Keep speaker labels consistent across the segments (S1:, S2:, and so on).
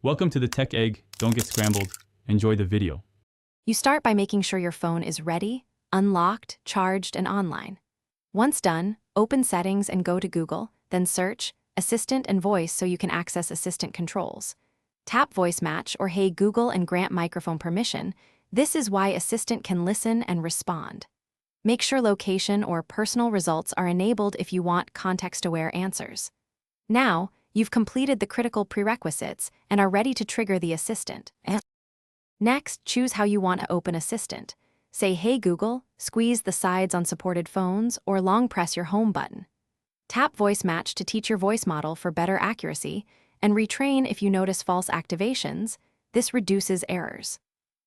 S1: Welcome to the Tech Egg. Don't get scrambled. Enjoy the video.
S2: You start by making sure your phone is ready, unlocked, charged, and online. Once done, open Settings and go to Google, then search Assistant and Voice so you can access Assistant controls. Tap Voice Match or Hey Google and grant microphone permission. This is why Assistant can listen and respond. Make sure location or personal results are enabled if you want context-aware answers. Now, you've completed the critical prerequisites and are ready to trigger the Assistant. Next, choose how you want to open Assistant. Say, Hey Google, squeeze the sides on supported phones, or long press your home button. Tap Voice Match to teach your voice model for better accuracy, and retrain if you notice false activations. This reduces errors.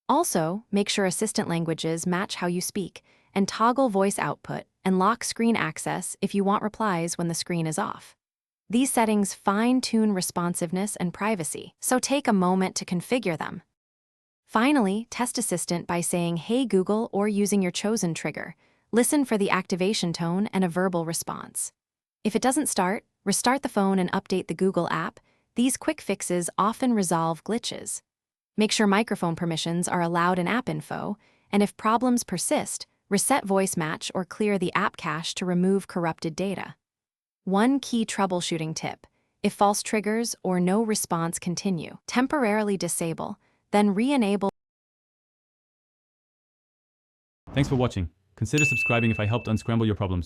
S2: Also, make sure Assistant languages match how you speak, and toggle voice output and lock screen access if you want replies when the screen is off. These settings fine-tune responsiveness and privacy, so take a moment to configure them. Finally, test Assistant by saying Hey Google or using your chosen trigger. Listen for the activation tone and a verbal response. If it doesn't start, restart the phone and update the Google app. These quick fixes often resolve glitches. Make sure microphone permissions are allowed in app info, and if problems persist, reset Voice Match or clear the app cache to remove corrupted data. One key troubleshooting tip: if false triggers or no response continue, temporarily disable, then re-enable.
S1: Thanks for watching. Consider subscribing if I helped unscramble your problems.